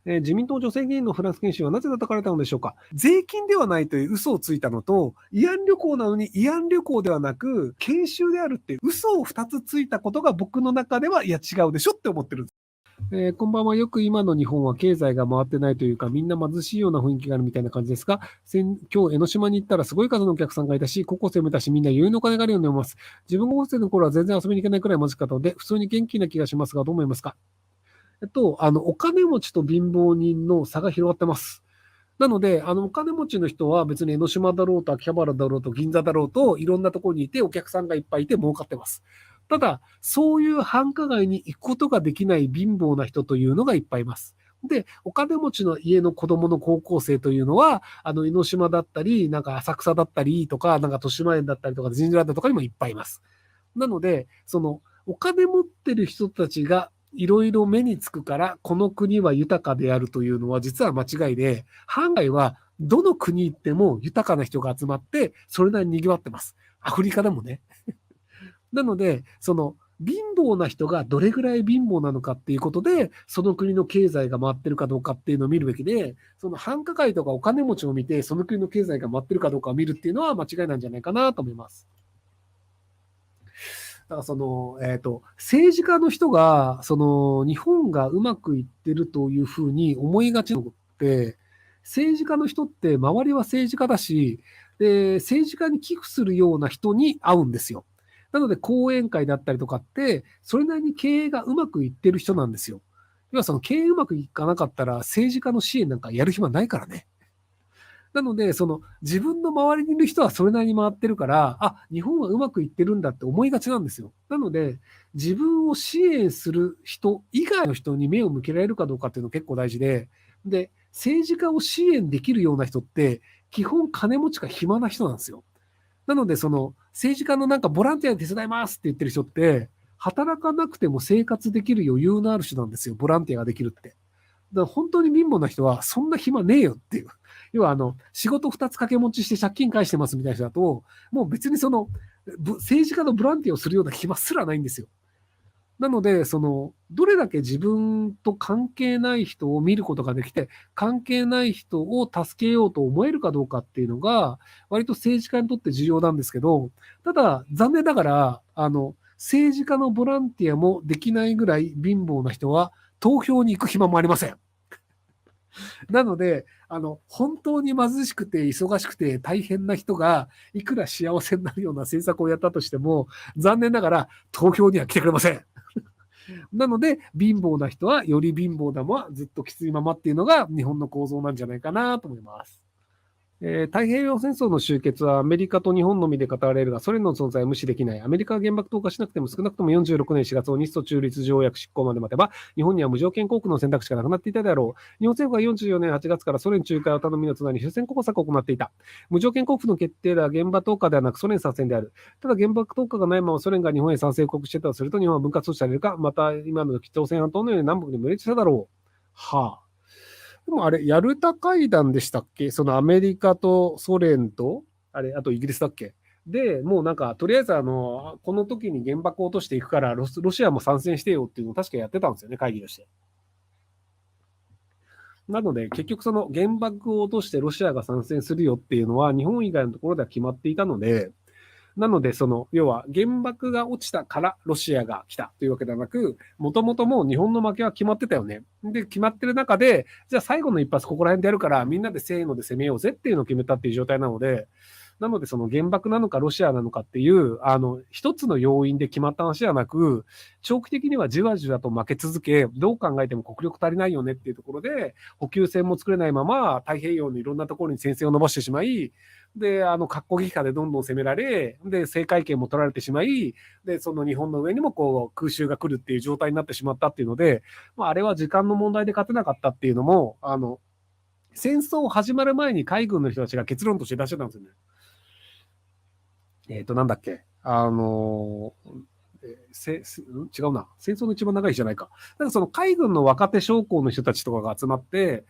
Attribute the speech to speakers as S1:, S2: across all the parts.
S1: 自民党女性議員のフランス研修はなぜ叩かれたのでしょうか。税金ではないという嘘をついたのと、慰安旅行なのに慰安旅行ではなく、研修であるって嘘を2つついたことが僕の中では、いや違うでしょって思ってるんです。こんばんは。よく今の日本は経済が回ってないというか、みんな貧しいような雰囲気があるみたいな感じですが、今日江ノ島に行ったらすごい数のお客さんがいたし、高校生もいたし、みんな余裕のお金があるように思います。自分が高校生の頃は全然遊びに行けないくらい貧しかったので、普通に元気な気がしますが、どう思いますか？お金持ちと貧乏人の差が広がってます。なので、お金持ちの人は別に江ノ島だろうと秋葉原だろうと銀座だろうといろんなところにいてお客さんがいっぱいいて儲かってます。ただ、そういう繁華街に行くことができない貧乏な人というのがいっぱいいます。で、お金持ちの家の子供の高校生というのは、江ノ島だったり、なんか浅草だったりとか、なんか豊島園だったりとか、神社だったりとかにもいっぱいいます。なので、お金持ってる人たちがいろいろ目につくから、この国は豊かであるというのは実は間違いで、ハワイはどの国行っても豊かな人が集まって、それなりに賑わってます。アフリカでもね。なので、貧乏な人がどれぐらい貧乏なのかっていうことで、その国の経済が回ってるかどうかっていうのを見るべきで、その繁華街とかお金持ちを見て、その国の経済が回ってるかどうかを見るっていうのは間違いなんじゃないかなと思います。だから政治家の人が、日本がうまくいってるというふうに思いがちなのって、政治家の人って周りは政治家だし、で、政治家に寄付するような人に会うんですよ。なので、講演会だったりとかって、それなりに経営がうまくいってる人なんですよ。要はその経営うまくいかなかったら、政治家の支援なんかやる暇ないからね。なので、自分の周りにいる人はそれなりに回ってるから、あ、日本はうまくいってるんだって思いがちなんですよ。なので、自分を支援する人以外の人に目を向けられるかどうかっていうの結構大事で、政治家を支援できるような人って、基本金持ちか暇な人なんですよ。なので、政治家のなんかボランティアで手伝いますって言ってる人って、働かなくても生活できる余裕のある人なんですよ。ボランティアができるって。だから本当に貧乏な人は、そんな暇ねえよっていう。要は、仕事2つ掛け持ちして借金返してますみたいな人だと、もう別に政治家のボランティアをするような暇すらないんですよ。なので、どれだけ自分と関係ない人を見ることができて、関係ない人を助けようと思えるかどうかっていうのが、割と政治家にとって重要なんですけど、ただ、残念ながら、政治家のボランティアもできないぐらい貧乏な人は、投票に行く暇もありません。なので、本当に貧しくて忙しくて大変な人が、いくら幸せになるような政策をやったとしても、残念ながら投票には来てくれません。なので、貧乏な人はより貧乏なままずっときついままっていうのが日本の構造なんじゃないかなと思います。太平洋戦争の終結はアメリカと日本のみで語られるが、ソ連の存在は無視できない。アメリカが原爆投下しなくても少なくとも46年4月を日ソ中立条約執行まで待てば、日本には無条件降伏の選択肢がなくなっていたであろう。日本政府は44年8月からソ連仲介を頼みの綱に終戦工作を行っていた。無条件降伏の決定では原爆投下ではなくソ連参戦である。ただ原爆投下がないままソ連が日本へ参戦告していたとすると、日本は分割されるか、また今の朝鮮半島のように南北に分裂しただろう。はあ。でもあれ、ヤルタ会談でしたっけ？そのアメリカとソ連と、あれ、あとイギリスだっけ？で、もうなんか、とりあえずこの時に原爆を落としていくからロシアも参戦してよっていうのを確かやってたんですよね、会議として。なので、結局その原爆を落としてロシアが参戦するよっていうのは、日本以外のところでは決まっていたので、なので、要は原爆が落ちたからロシアが来たというわけではなく、もともともう日本の負けは決まってたよね。で、決まってる中で、じゃあ最後の一発ここら辺でやるから、みんなでせーので攻めようぜっていうのを決めたっていう状態なので、なので、その原爆なのかロシアなのかっていう、一つの要因で決まった話ではなく、長期的にはじわじわと負け続け、どう考えても国力足りないよねっていうところで、補給線も作れないまま、太平洋のいろんなところに戦線を伸ばしてしまい、で、格好撃破でどんどん攻められ、で、制海権も取られてしまい、で、その日本の上にもこう空襲が来るっていう状態になってしまったっていうので、まあ、あれは時間の問題で勝てなかったっていうのも、戦争始まる前に海軍の人たちが結論として出してたんですよね。なんだっけ。違うな。戦争の一番長い日じゃないか。だからその海軍の若手将校の人たちとかが集まって、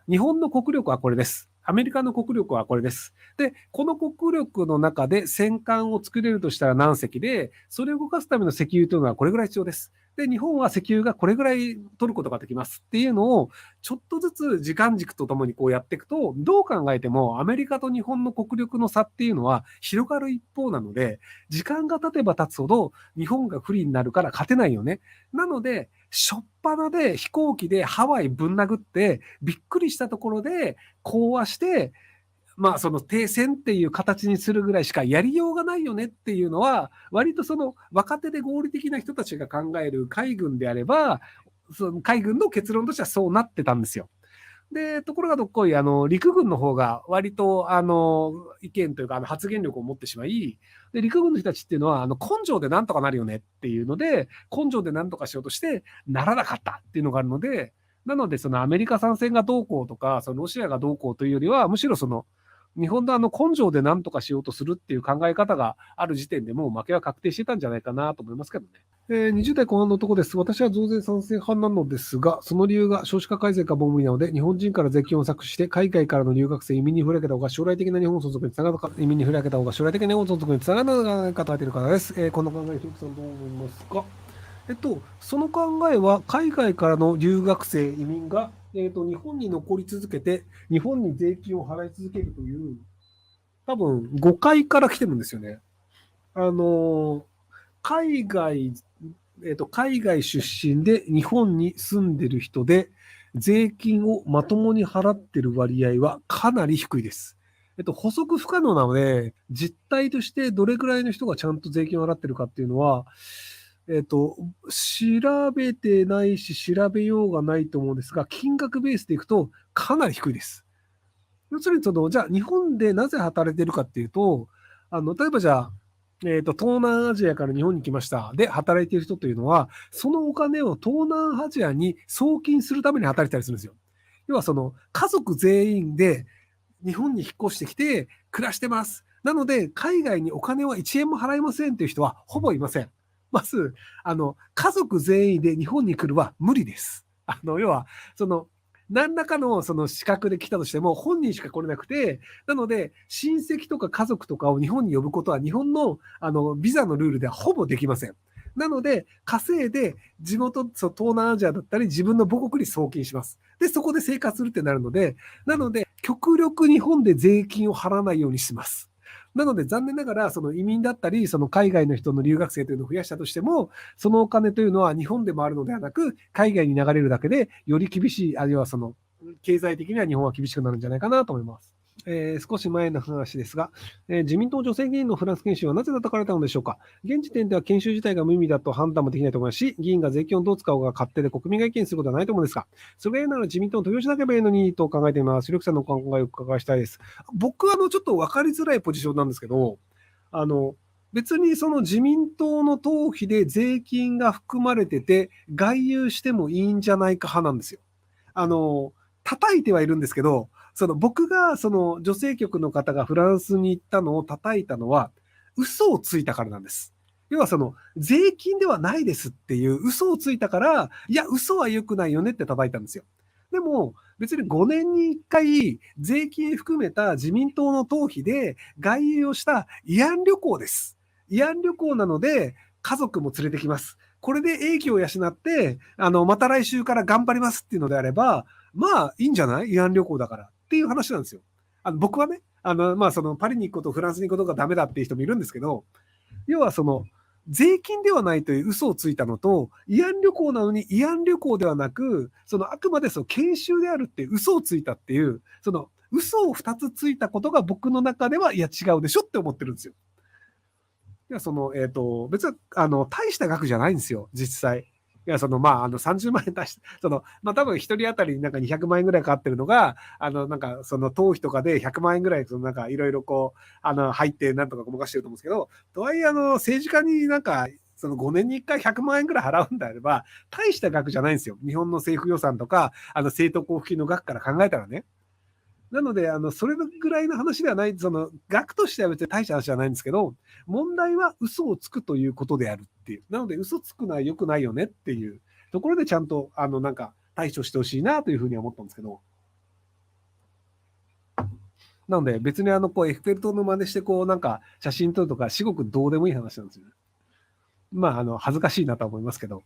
S1: 日本の国力はこれです。アメリカの国力はこれです。で、この国力の中で戦艦を作れるとしたら何隻で、それを動かすための石油というのはこれぐらい必要です。で、日本は石油がこれぐらい取ることができますっていうのを、ちょっとずつ時間軸とともにこうやっていくと、どう考えてもアメリカと日本の国力の差っていうのは広がる一方なので、時間が経てば経つほど日本が不利になるから勝てないよね。なので、初っ端で飛行機でハワイぶん殴って、びっくりしたところで講和して、まあ、その停戦っていう形にするぐらいしかやりようがないよねっていうのは、割とその若手で合理的な人たちが考える海軍であれば、その海軍の結論としてはそうなってたんですよ。で、ところがどっこい、陸軍の方が割と、意見というか、発言力を持ってしまい、で、陸軍の人たちっていうのは、根性でなんとかなるよねっていうので、根性でなんとかしようとして、ならなかったっていうのがあるので、なので、そのアメリカ参戦がどうこうとか、そのロシアがどうこうというよりは、むしろその、日本の根性で何とかしようとするっていう考え方がある時点でもう負けは確定してたんじゃないかなと思いますけどね。20代後半の男です。私は増税賛成派なのですが、その理由が少子化改正かボムなので、日本人から税金を搾取して、海外からの留学生、移民に振り分けた方が将来的な日本存続につながるか、移民に振り分けた方が将来的な日本存続につながるのではないかと言っている方です。この考え、ひろきさんどう思いますか？その考えは、海外からの留学生、移民が、日本に残り続けて、日本に税金を払い続けるという、多分、誤解から来てるんですよね。あの、海外、海外出身で日本に住んでる人で、税金をまともに払ってる割合はかなり低いです。補足不可能なので、実態としてどれくらいの人がちゃんと税金を払ってるかっていうのは、調べてないし、調べようがないと思うんですが、金額ベースでいくとかなり低いです。要するにじゃあ日本でなぜ働いてるかっていうと、例えばじゃあ、東南アジアから日本に来ました。で、働いている人というのは、そのお金を東南アジアに送金するために働いたりするんですよ。要は家族全員で日本に引っ越してきて暮らしてます。なので、海外にお金は1円も払いませんという人はほぼいません。まず、家族全員で日本に来るは無理です。要は、何らかのその資格で来たとしても本人しか来れなくて、なので親戚とか家族とかを日本に呼ぶことは日本のビザのルールではほぼできません。なので稼いで地元、東南アジアだったり自分の母国に送金します。で、そこで生活するってなるので、なので極力日本で税金を払わないようにします。なので残念ながら、その移民だったり、その海外の人の留学生というのを増やしたとしても、そのお金というのは日本で回るのではなく、海外に流れるだけで、より厳しい、あるいは経済的には日本は厳しくなるんじゃないかなと思います。少し前の話ですが、自民党女性議員のフランス研修はなぜ叩かれたのでしょうか。現時点では研修自体が無意味だと判断もできないと思いますし、議員が税金をどう使おうが勝手で国民が意見することはないと思うんですが、それなら自民党を投票しなければいいのにと考えています。ひろきさんのお考えをお伺いしたいです。僕はちょっと分かりづらいポジションなんですけど、あの別にその自民党の党費で税金が含まれてて、外遊してもいいんじゃないか派なんですよ。叩いてはいるんですけど、僕が女性局の方がフランスに行ったのを叩いたのは、嘘をついたからなんです。要は税金ではないですっていう嘘をついたから、いや、嘘は良くないよねって叩いたんですよ。でも、別に5年に1回、税金含めた自民党の党費で外遊をした慰安旅行です。慰安旅行なので、家族も連れてきます。これで英気を養って、また来週から頑張りますっていうのであれば、まあ、いいんじゃない慰安旅行だからっていう話なんですよ。僕はね、まあ、パリに行くこと、フランスに行くことがダメだっていう人もいるんですけど、要は税金ではないという嘘をついたのと、慰安旅行なのに慰安旅行ではなく、あくまで研修であるっていう嘘をついたっていう、嘘を2つついたことが僕の中では、いや違うでしょって思ってるんですよ。いや、別に、大した額じゃないんですよ、実際。いや、まあ、30万円出して、まあ、多分一人当たりなんか200万円ぐらいかかってるのが、なんか、党費とかで100万円ぐらい、なんか、いろいろこう、入って、なんとかごまかしてると思うんですけど、とはいえ、政治家になんか、5年に1回100万円ぐらい払うんであれば、大した額じゃないんですよ。日本の政府予算とか、政党交付金の額から考えたらね。なので、それぐらいの話ではない、額としては別に大した話じゃないんですけど、問題は嘘をつくということであるっていう。なので、嘘つくのは良くないよねっていうところでちゃんと、なんか、対処してほしいなというふうに思ったんですけど。なので、別にこう、エッフェル塔の真似して、こう、なんか、写真撮るとか、至極どうでもいい話なんですよね。まあ、恥ずかしいなとは思いますけど。